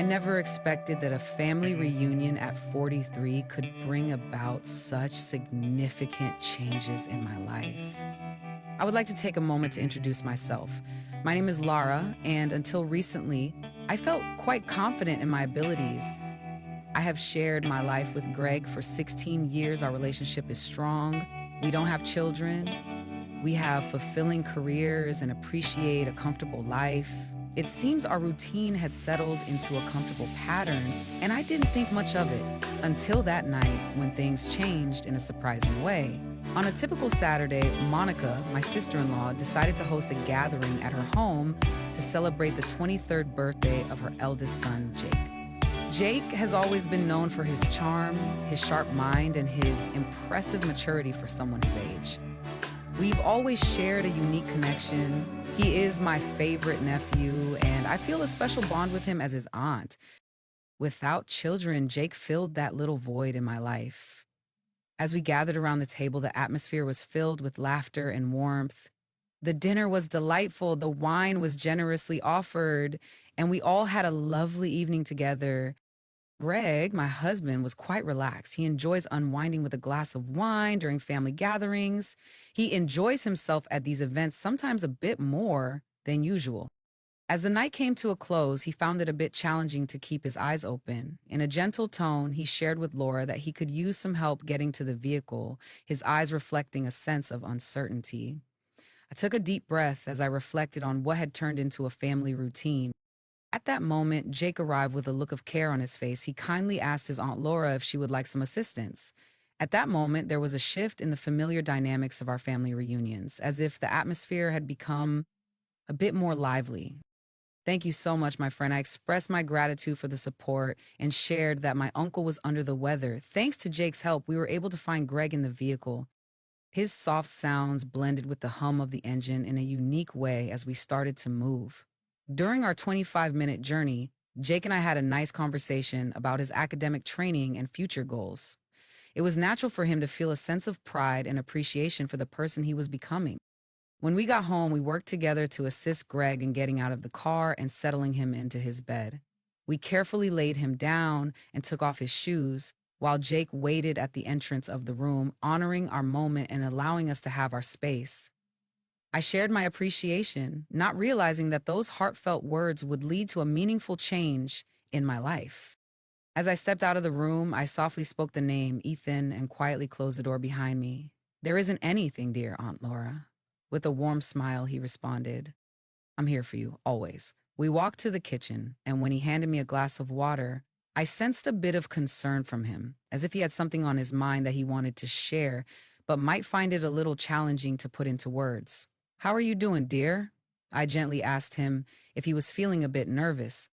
never expected that a family reunion at 43 could bring about such significant changes in my life. I would like to take a moment to introduce myself. My name is Lara, and until recently, I felt quite confident in my abilities. I have shared my life with Greg for 16 years. Our relationship is strong. We don't have children. We have fulfilling careers and appreciate a comfortable life. It seems our routine had settled into a comfortable pattern, and I didn't think much of it until that night when things changed in a surprising way. On a typical Saturday, Monica, my sister-in-law, decided to host a gathering at her home to celebrate the 23rd birthday of her eldest son, Jake. Jake has always been known for his charm, his sharp mind, and his impressive maturity for someone his age. We've always shared a unique connection. He is my favorite nephew, and I feel a special bond with him as his aunt. Without children, Jake filled that little void in my life. As we gathered around the table, the atmosphere was filled with laughter and warmth. The dinner was delightful, the wine was generously offered, and we all had a lovely evening together. Greg, my husband, was quite relaxed. He enjoys unwinding with a glass of wine during family gatherings. He enjoys himself at these events sometimes a bit more than usual. As the night came to a close, he found it a bit challenging to keep his eyes open. In a gentle tone, he shared with Laura that he could use some help getting to the vehicle, his eyes reflecting a sense of uncertainty. I took a deep breath as I reflected on what had turned into a family routine. At that moment, Jake arrived with a look of care on his face. He kindly asked his Aunt Laura if she would like some assistance. At that moment, there was a shift in the familiar dynamics of our family reunions, as if the atmosphere had become a bit more lively. Thank you so much, my friend. I expressed my gratitude for the support and shared that my uncle was under the weather. Thanks to Jake's help, we were able to find Greg in the vehicle. His soft sounds blended with the hum of the engine in a unique way as we started to move. During our 25-minute journey, Jake and I had a nice conversation about his academic training and future goals. It was natural for him to feel a sense of pride and appreciation for the person he was becoming. When we got home, we worked together to assist Greg in getting out of the car and settling him into his bed. We carefully laid him down and took off his shoes, while Jake waited at the entrance of the room, honoring our moment and allowing us to have our space. I shared my appreciation, not realizing that those heartfelt words would lead to a meaningful change in my life. As I stepped out of the room, I softly spoke the name, Ethan, and quietly closed the door behind me. "There isn't anything, dear Aunt Laura." With a warm smile, he responded, "I'm here for you, always." We walked to the kitchen, and when he handed me a glass of water, I sensed a bit of concern from him, as if he had something on his mind that he wanted to share, but might find it a little challenging to put into words. "How are you doing, dear?" I gently asked him if he was feeling a bit nervous.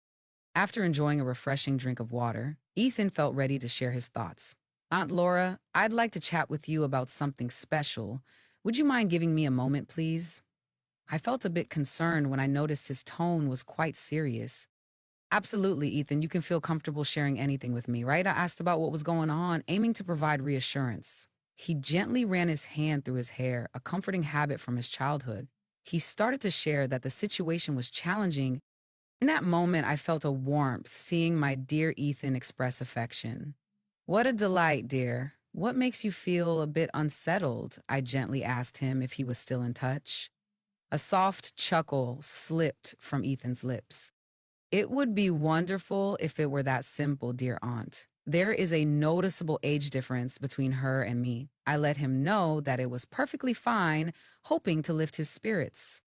After enjoying a refreshing drink of water, Ethan felt ready to share his thoughts. "Aunt Laura, I'd like to chat with you about something special. Would you mind giving me a moment, please?" I felt a bit concerned when I noticed his tone was quite serious. "Absolutely, Ethan, you can feel comfortable sharing anything with me, right?" I asked about what was going on, aiming to provide reassurance. He gently ran his hand through his hair, a comforting habit from his childhood. He started to share that the situation was challenging. In that moment, I felt a warmth, seeing my dear Ethan express affection. "What a delight, dear. What makes you feel a bit unsettled?" I gently asked him if he was still in touch. A soft chuckle slipped from Ethan's lips. "It would be wonderful if it were that simple, dear aunt. There is a noticeable age difference between her and me." I let him know that it was perfectly fine, hoping to lift his spirits.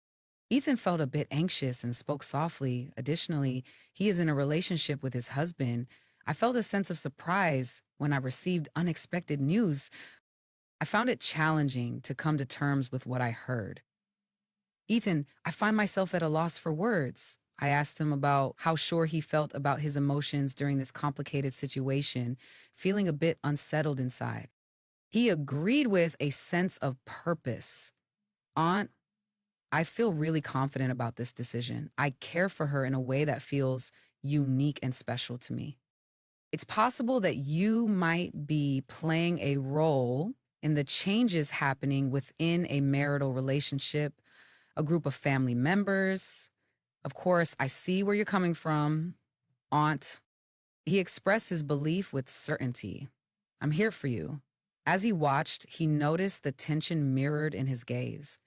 Ethan felt a bit anxious and spoke softly. Additionally, he is in a relationship with his husband. I felt a sense of surprise when I received unexpected news. I found it challenging to come to terms with what I heard. "Ethan, I find myself at a loss for words." I asked him about how sure he felt about his emotions during this complicated situation, feeling a bit unsettled inside. He agreed with a sense of purpose. "Aunt, I feel really confident about this decision. I care for her in a way that feels unique and special to me. It's possible that you might be playing a role in the changes happening within a marital relationship, a group of family members. Of course, I see where you're coming from. Aunt, he expressed his belief with certainty. I'm here for you. As he watched, he noticed the tension mirrored in his gaze.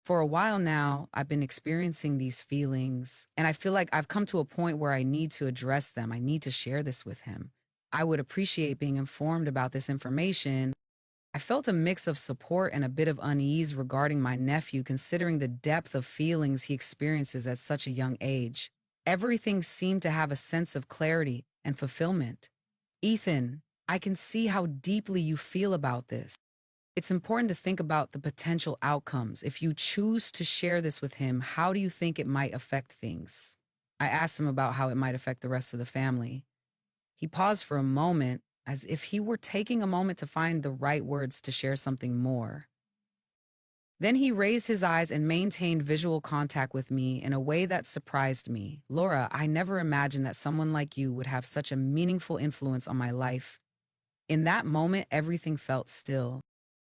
For a while now, I've been experiencing these feelings, and I feel like I've come to a point where I need to address them. I need to share this with him. I would appreciate being informed about this information. I felt a mix of support and a bit of unease regarding my nephew, considering the depth of feelings he experiences at such a young age. Everything seemed to have a sense of clarity and fulfillment. Ethan, I can see how deeply you feel about this. It's important to think about the potential outcomes. If you choose to share this with him, how do you think it might affect things? I asked him about how it might affect the rest of the family. He paused for a moment, as if he were taking a moment to find the right words to share something more. Then he raised his eyes and maintained visual contact with me in a way that surprised me. Laura, I never imagined that someone like you would have such a meaningful influence on my life. In that moment, everything felt still.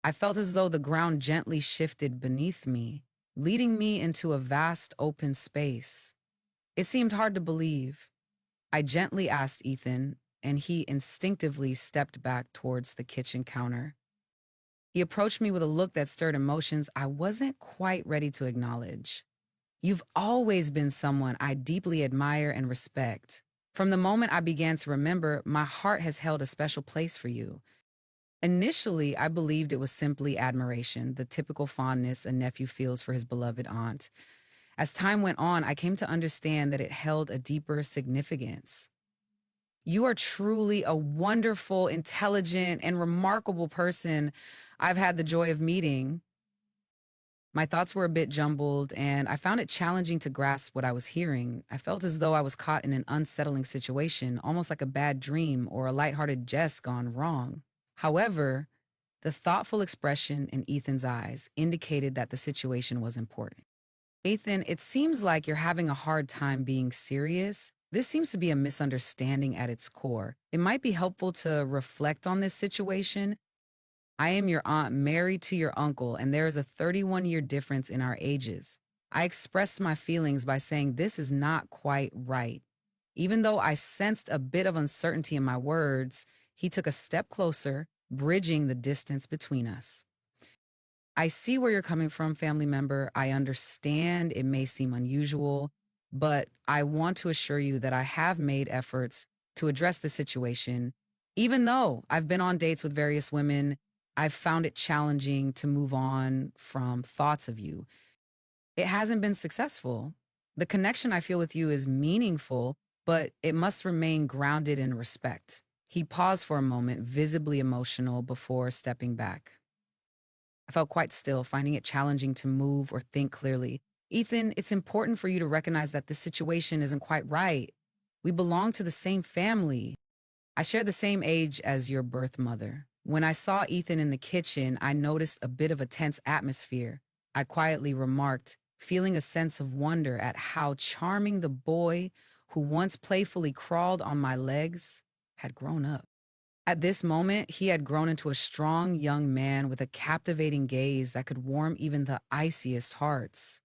I felt as though the ground gently shifted beneath me, leading me into a vast open space. It seemed hard to believe. I gently asked Ethan, and he instinctively stepped back towards the kitchen counter. He approached me with a look that stirred emotions I wasn't quite ready to acknowledge. You've always been someone I deeply admire and respect. From the moment I began to remember, my heart has held a special place for you. Initially, I believed it was simply admiration, the typical fondness a nephew feels for his beloved aunt. As time went on, I came to understand that it held a deeper significance. You are truly a wonderful, intelligent, and remarkable person I've had the joy of meeting. My thoughts were a bit jumbled, and I found it challenging to grasp what I was hearing. I felt as though I was caught in an unsettling situation, almost like a bad dream or a lighthearted jest gone wrong. However, the thoughtful expression in Ethan's eyes indicated that the situation was important. Ethan, it seems like you're having a hard time being serious. This seems to be a misunderstanding at its core. It might be helpful to reflect on this situation. I am your aunt married to your uncle, and there is a 31-year difference in our ages. I expressed my feelings by saying this is not quite right. Even though I sensed a bit of uncertainty in my words, he took a step closer, bridging the distance between us. I see where you're coming from, family member. I understand it may seem unusual, but I want to assure you that I have made efforts to address the situation. Even though I've been on dates with various women, I've found it challenging to move on from thoughts of you. It hasn't been successful. The connection I feel with you is meaningful, but it must remain grounded in respect. He paused for a moment, visibly emotional, before stepping back. I felt quite still, finding it challenging to move or think clearly. Ethan, it's important for you to recognize that this situation isn't quite right. We belong to the same family. I share the same age as your birth mother. When I saw Ethan in the kitchen, I noticed a bit of a tense atmosphere. I quietly remarked, feeling a sense of wonder at how charming the boy who once playfully crawled on my legs had grown up. At this moment, he had grown into a strong young man with a captivating gaze that could warm even the iciest hearts.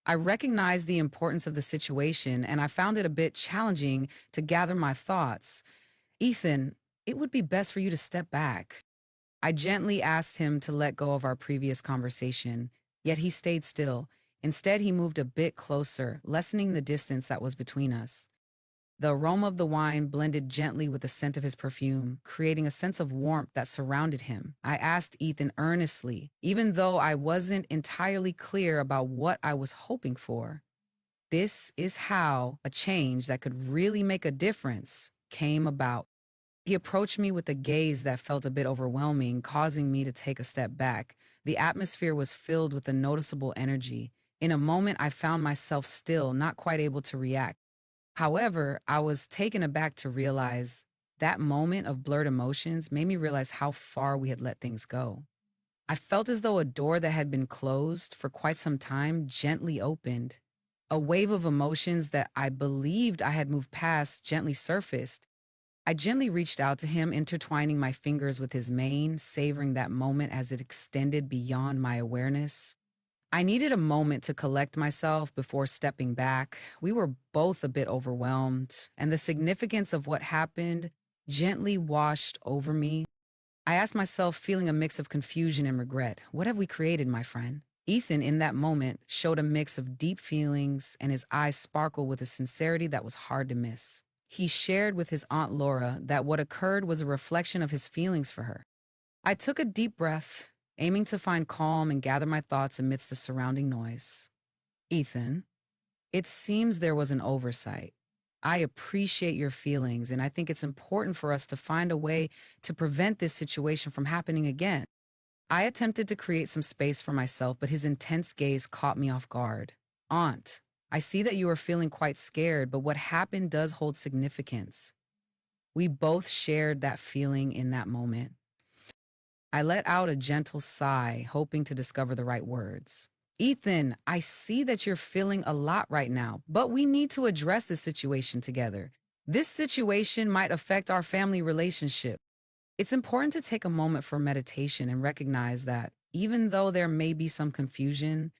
I recognized the importance of the situation, and I found it a bit challenging to gather my thoughts. Ethan, it would be best for you to step back. I gently asked him to let go of our previous conversation, yet he stayed still. Instead, he moved a bit closer, lessening the distance that was between us. The aroma of the wine blended gently with the scent of his perfume, creating a sense of warmth that surrounded him. I asked Ethan earnestly, even though I wasn't entirely clear about what I was hoping for. This is how a change that could really make a difference came about. He approached me with a gaze that felt a bit overwhelming, causing me to take a step back. The atmosphere was filled with a noticeable energy. In a moment, I found myself still, not quite able to react. However, I was taken aback to realize that moment of blurred emotions made me realize how far we had let things go. I felt as though a door that had been closed for quite some time gently opened. A wave of emotions that I believed I had moved past gently surfaced. I gently reached out to him, intertwining my fingers with his mane, savoring that moment as it extended beyond my awareness. I needed a moment to collect myself before stepping back. We were both a bit overwhelmed, and the significance of what happened gently washed over me. I asked myself, feeling a mix of confusion and regret, what have we created, my friend? Ethan, in that moment, showed a mix of deep feelings, and his eyes sparkled with a sincerity that was hard to miss. He shared with his Aunt Laura that what occurred was a reflection of his feelings for her. I took a deep breath, aiming to find calm and gather my thoughts amidst the surrounding noise. Ethan, it seems there was an oversight. I appreciate your feelings, and I think it's important for us to find a way to prevent this situation from happening again. I attempted to create some space for myself, but his intense gaze caught me off guard. Aunt, I see that you are feeling quite scared, but what happened does hold significance. We both shared that feeling in that moment. I let out a gentle sigh, hoping to discover the right words. Ethan, I see that you're feeling a lot right now, but we need to address this situation together. This situation might affect our family relationship. It's important to take a moment for meditation and recognize that even though there may be some confusion,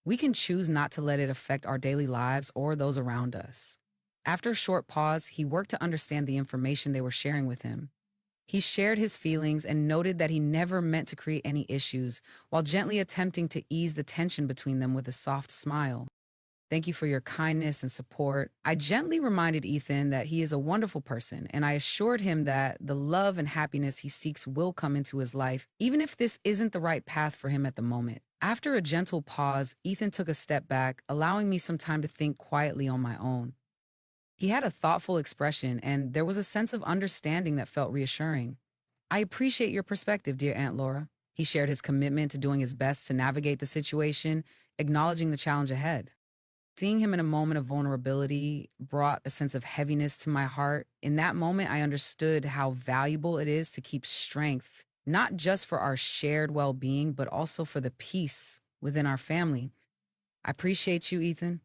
we can choose not to let it affect our daily lives or those around us. After a short pause, he worked to understand the information they were sharing with him. He shared his feelings and noted that he never meant to create any issues, while gently attempting to ease the tension between them with a soft smile. Thank you for your kindness and support. I gently reminded Ethan that he is a wonderful person, and I assured him that the love and happiness he seeks will come into his life, even if this isn't the right path for him at the moment. After a gentle pause, Ethan took a step back, allowing me some time to think quietly on my own. He had a thoughtful expression, and there was a sense of understanding that felt reassuring. I appreciate your perspective, dear Aunt Laura. He shared his commitment to doing his best to navigate the situation, acknowledging the challenge ahead. Seeing him in a moment of vulnerability brought a sense of heaviness to my heart. In that moment, I understood how valuable it is to keep strength, not just for our shared well being, but also for the peace within our family. I appreciate you, Ethan.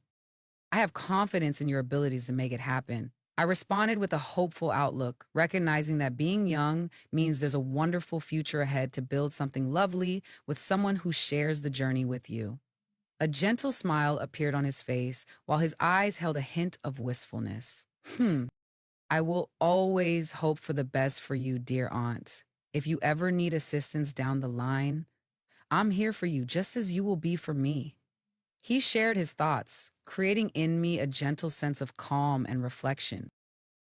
I have confidence in your abilities to make it happen. I responded with a hopeful outlook, recognizing that being young means there's a wonderful future ahead to build something lovely with someone who shares the journey with you. A gentle smile appeared on his face, while his eyes held a hint of wistfulness. I will always hope for the best for you, dear aunt. If you ever need assistance down the line, I'm here for you just as you will be for me. He shared his thoughts, creating in me a gentle sense of calm and reflection.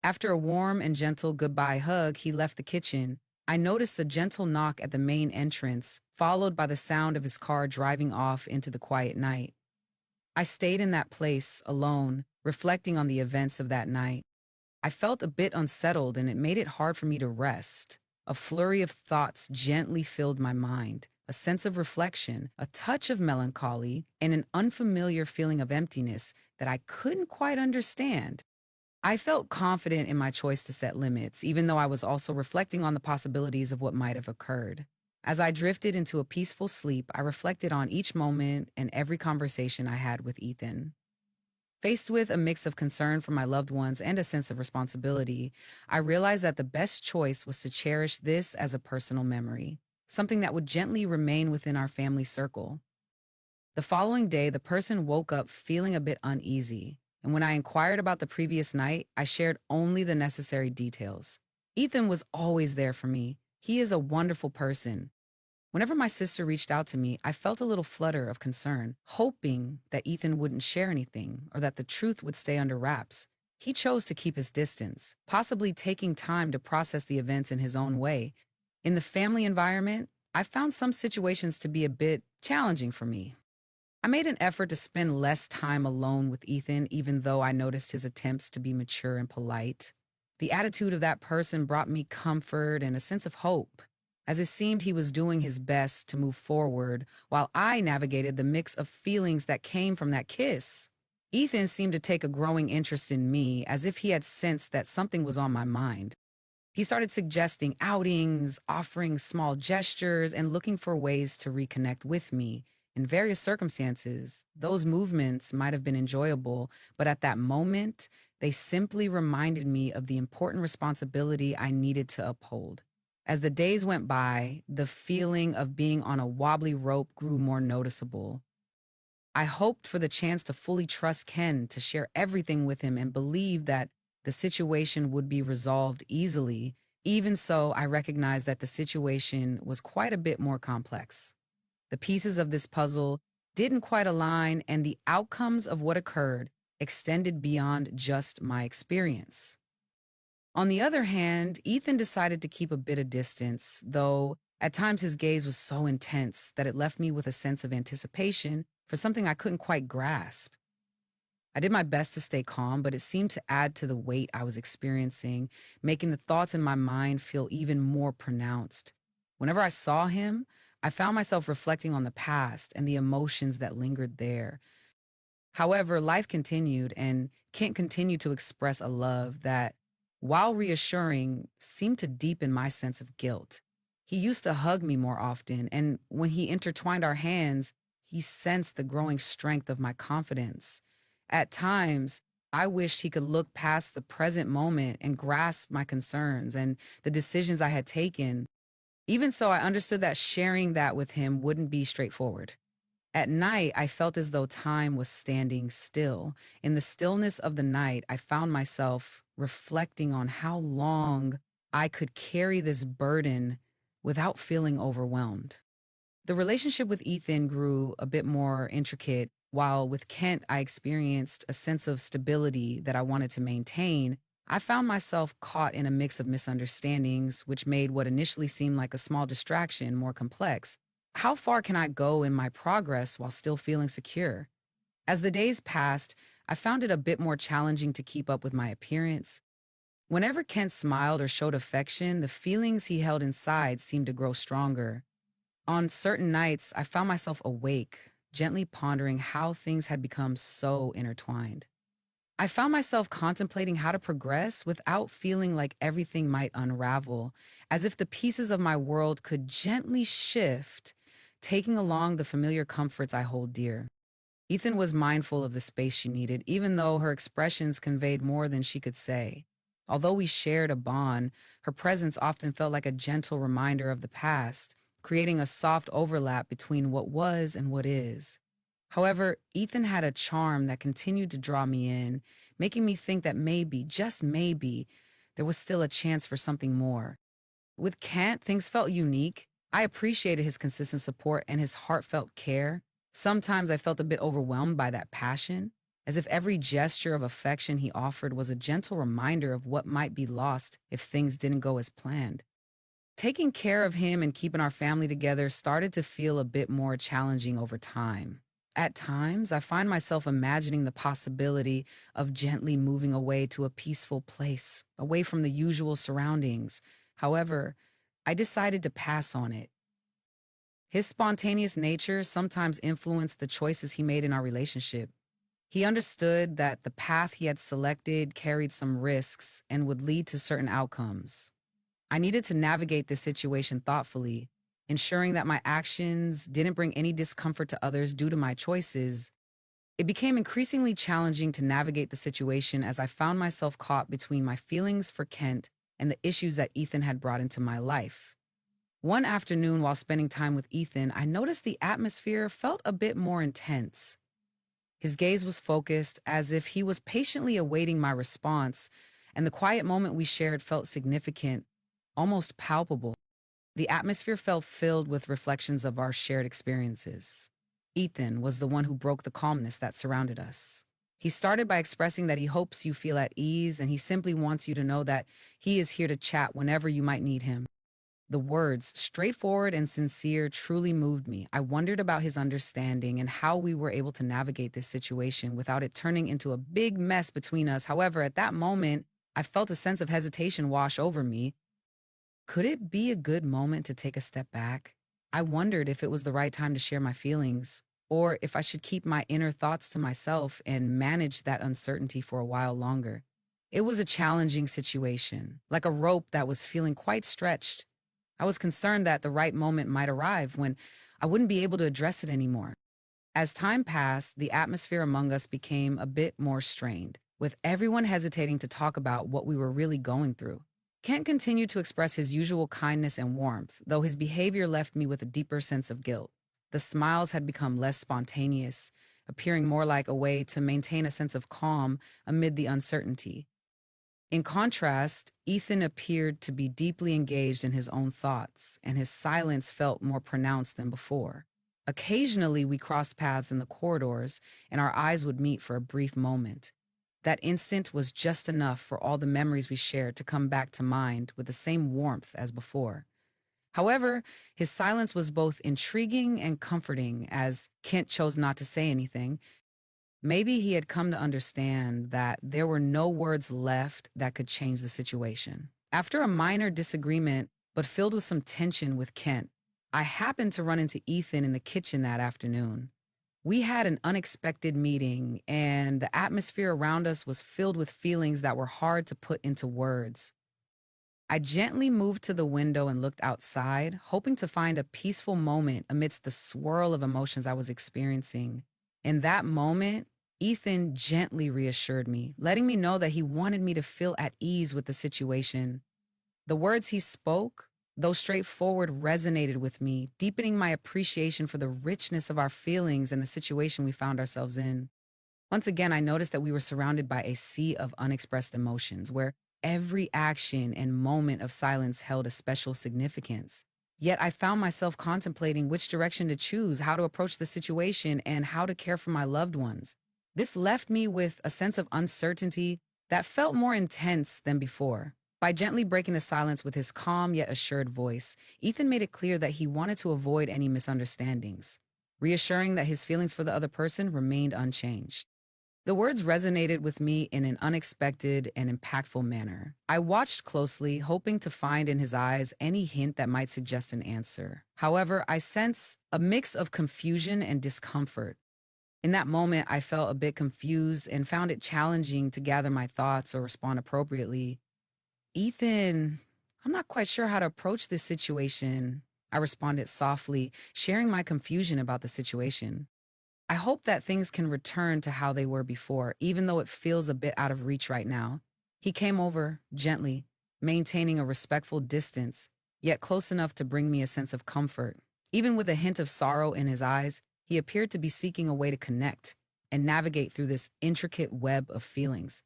After a warm and gentle goodbye hug, he left the kitchen. I noticed a gentle knock at the main entrance, followed by the sound of his car driving off into the quiet night. I stayed in that place, alone, reflecting on the events of that night. I felt a bit unsettled, and it made it hard for me to rest. A flurry of thoughts gently filled my mind, a sense of reflection, a touch of melancholy, and an unfamiliar feeling of emptiness that I couldn't quite understand. I felt confident in my choice to set limits, even though I was also reflecting on the possibilities of what might have occurred. As I drifted into a peaceful sleep, I reflected on each moment and every conversation I had with Ethan. Faced with a mix of concern for my loved ones and a sense of responsibility, I realized that the best choice was to cherish this as a personal memory, something that would gently remain within our family circle. The following day, the person woke up feeling a bit uneasy, and when I inquired about the previous night, I shared only the necessary details. Ethan was always there for me. He is a wonderful person. Whenever my sister reached out to me, I felt a little flutter of concern, hoping that Ethan wouldn't share anything or that the truth would stay under wraps. He chose to keep his distance, possibly taking time to process the events in his own way. In the family environment, I found some situations to be a bit challenging for me. I made an effort to spend less time alone with Ethan, even though I noticed his attempts to be mature and polite. The attitude of that person brought me comfort and a sense of hope, as it seemed he was doing his best to move forward while I navigated the mix of feelings that came from that kiss. Ethan seemed to take a growing interest in me, as if he had sensed that something was on my mind. He started suggesting outings, offering small gestures, and looking for ways to reconnect with me. In various circumstances, those movements might have been enjoyable, but at that moment, they simply reminded me of the important responsibility I needed to uphold. As the days went by, the feeling of being on a wobbly rope grew more noticeable. I hoped for the chance to fully trust Ken, to share everything with him, and believe that the situation would be resolved easily. Even so, I recognized that the situation was quite a bit more complex. The pieces of this puzzle didn't quite align, and the outcomes of what occurred extended beyond just my experience. On the other hand, Ethan decided to keep a bit of distance, though at times his gaze was so intense that it left me with a sense of anticipation for something I couldn't quite grasp. I did my best to stay calm, but it seemed to add to the weight I was experiencing, making the thoughts in my mind feel even more pronounced. Whenever I saw him, I found myself reflecting on the past and the emotions that lingered there. However, life continued, and Kent continued to express a love that, while reassuring, seemed to deepen my sense of guilt. He used to hug me more often, and when he intertwined our hands, he sensed the growing strength of my confidence. At times, I wished he could look past the present moment and grasp my concerns and the decisions I had taken. Even so, I understood that sharing that with him wouldn't be straightforward. At night, I felt as though time was standing still. In the stillness of the night, I found myself reflecting on how long I could carry this burden without feeling overwhelmed. The relationship with Ethan grew a bit more intricate, while with Kent, I experienced a sense of stability that I wanted to maintain. I found myself caught in a mix of misunderstandings, which made what initially seemed like a small distraction more complex. How far can I go in my progress while still feeling secure? As the days passed, I found it a bit more challenging to keep up with my appearance. Whenever Kent smiled or showed affection, the feelings he held inside seemed to grow stronger. On certain nights, I found myself awake, gently pondering how things had become so intertwined. I found myself contemplating how to progress without feeling like everything might unravel, as if the pieces of my world could gently shift, taking along the familiar comforts I hold dear. Ethan was mindful of the space she needed, even though her expressions conveyed more than she could say. Although we shared a bond, her presence often felt like a gentle reminder of the past, creating a soft overlap between what was and what is. However, Ethan had a charm that continued to draw me in, making me think that maybe, just maybe, there was still a chance for something more. With Kent, things felt unique. I appreciated his consistent support and his heartfelt care. Sometimes I felt a bit overwhelmed by that passion, as if every gesture of affection he offered was a gentle reminder of what might be lost if things didn't go as planned. Taking care of him and keeping our family together started to feel a bit more challenging over time. At times, I find myself imagining the possibility of gently moving away to a peaceful place, away from the usual surroundings. However, I decided to pass on it. His spontaneous nature sometimes influenced the choices he made in our relationship. He understood that the path he had selected carried some risks and would lead to certain outcomes. I needed to navigate this situation thoughtfully, ensuring that my actions didn't bring any discomfort to others due to my choices. It became increasingly challenging to navigate the situation as I found myself caught between my feelings for Kent and the issues that Ethan had brought into my life. One afternoon, while spending time with Ethan, I noticed the atmosphere felt a bit more intense. His gaze was focused, as if he was patiently awaiting my response, and the quiet moment we shared felt significant, almost palpable. The atmosphere felt filled with reflections of our shared experiences. Ethan was the one who broke the calmness that surrounded us. He started by expressing that he hopes you feel at ease and he simply wants you to know that he is here to chat whenever you might need him. The words, straightforward and sincere, truly moved me. I wondered about his understanding and how we were able to navigate this situation without it turning into a big mess between us. However, at that moment, I felt a sense of hesitation wash over me. Could it be a good moment to take a step back? I wondered if it was the right time to share my feelings, or if I should keep my inner thoughts to myself and manage that uncertainty for a while longer. It was a challenging situation, like a rope that was feeling quite stretched. I was concerned that the right moment might arrive when I wouldn't be able to address it anymore. As time passed, the atmosphere among us became a bit more strained, with everyone hesitating to talk about what we were really going through. Kent continued to express his usual kindness and warmth, though his behavior left me with a deeper sense of guilt. The smiles had become less spontaneous, appearing more like a way to maintain a sense of calm amid the uncertainty. In contrast, Ethan appeared to be deeply engaged in his own thoughts, and his silence felt more pronounced than before. Occasionally, we crossed paths in the corridors, and our eyes would meet for a brief moment. That instant was just enough for all the memories we shared to come back to mind with the same warmth as before. However, his silence was both intriguing and comforting as Kent chose not to say anything. Maybe he had come to understand that there were no words left that could change the situation. After a minor disagreement, but filled with some tension with Kent, I happened to run into Ethan in the kitchen that afternoon. We had an unexpected meeting, and the atmosphere around us was filled with feelings that were hard to put into words. I gently moved to the window and looked outside, hoping to find a peaceful moment amidst the swirl of emotions I was experiencing. In that moment, Ethan gently reassured me, letting me know that he wanted me to feel at ease with the situation. The words he spoke, though straightforward, resonated with me, deepening my appreciation for the richness of our feelings and the situation we found ourselves in. Once again, I noticed that we were surrounded by a sea of unexpressed emotions, where every action and moment of silence held a special significance. Yet I found myself contemplating which direction to choose, how to approach the situation, and how to care for my loved ones. This left me with a sense of uncertainty that felt more intense than before. By gently breaking the silence with his calm yet assured voice, Ethan made it clear that he wanted to avoid any misunderstandings, reassuring that his feelings for the other person remained unchanged. The words resonated with me in an unexpected and impactful manner. I watched closely, hoping to find in his eyes any hint that might suggest an answer. However, I sensed a mix of confusion and discomfort. In that moment, I felt a bit confused and found it challenging to gather my thoughts or respond appropriately. Ethan, I'm not quite sure how to approach this situation, I responded softly, sharing my confusion about the situation. I hope that things can return to how they were before, even though it feels a bit out of reach right now. He came over gently, maintaining a respectful distance, yet close enough to bring me a sense of comfort. Even with a hint of sorrow in his eyes, he appeared to be seeking a way to connect and navigate through this intricate web of feelings.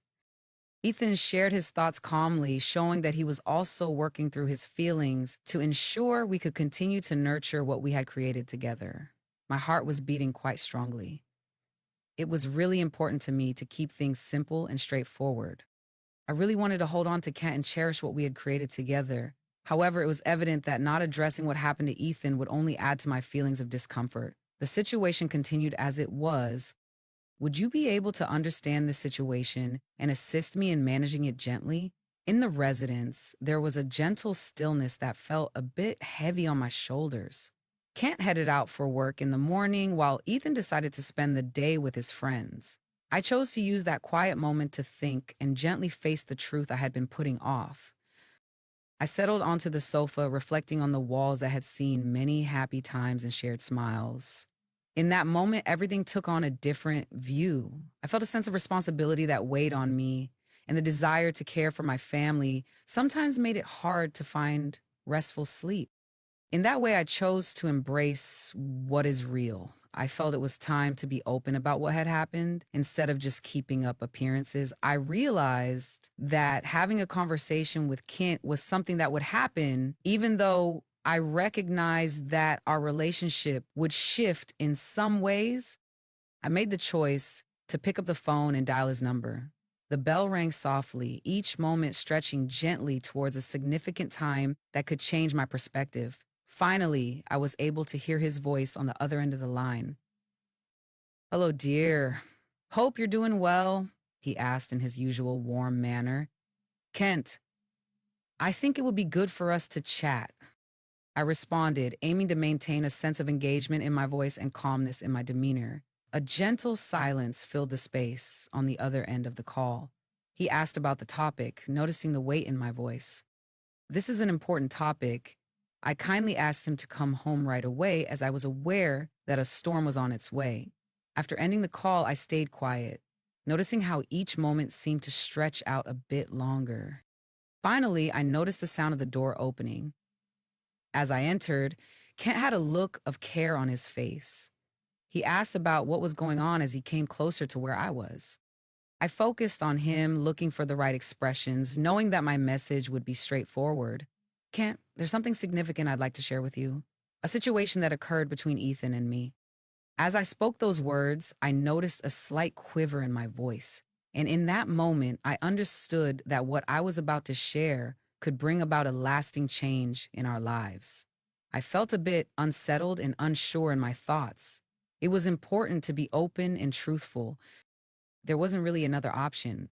Ethan shared his thoughts calmly, showing that he was also working through his feelings to ensure we could continue to nurture what we had created together. My heart was beating quite strongly. It was really important to me to keep things simple and straightforward. I really wanted to hold on to Kent and cherish what we had created together. However, it was evident that not addressing what happened to Ethan would only add to my feelings of discomfort. The situation continued as it was. Would you be able to understand the situation and assist me in managing it gently? In the residence, there was a gentle stillness that felt a bit heavy on my shoulders. Kent headed out for work in the morning while Ethan decided to spend the day with his friends. I chose to use that quiet moment to think and gently face the truth I had been putting off. I settled onto the sofa, reflecting on the walls that had seen many happy times and shared smiles. In that moment, everything took on a different view. I felt a sense of responsibility that weighed on me, and the desire to care for my family sometimes made it hard to find restful sleep. In that way, I chose to embrace what is real. I felt it was time to be open about what had happened instead of just keeping up appearances. I realized that having a conversation with Kent was something that would happen, even though I recognized that our relationship would shift in some ways. I made the choice to pick up the phone and dial his number. The bell rang softly, each moment stretching gently towards a significant time that could change my perspective. Finally, I was able to hear his voice on the other end of the line. "Hello, dear. Hope you're doing well," he asked in his usual warm manner. "Kent, I think it would be good for us to chat," I responded, aiming to maintain a sense of engagement in my voice and calmness in my demeanor. A gentle silence filled the space on the other end of the call. He asked about the topic, noticing the weight in my voice. "This is an important topic." I kindly asked him to come home right away as I was aware that a storm was on its way. After ending the call, I stayed quiet, noticing how each moment seemed to stretch out a bit longer. Finally, I noticed the sound of the door opening. As I entered, Kent had a look of care on his face. He asked about what was going on as he came closer to where I was. I focused on him, looking for the right expressions, knowing that my message would be straightforward. Kent, there's something significant I'd like to share with you. A situation that occurred between Ethan and me. As I spoke those words, I noticed a slight quiver in my voice. And in that moment, I understood that what I was about to share could bring about a lasting change in our lives. I felt a bit unsettled and unsure in my thoughts. It was important to be open and truthful. There wasn't really another option.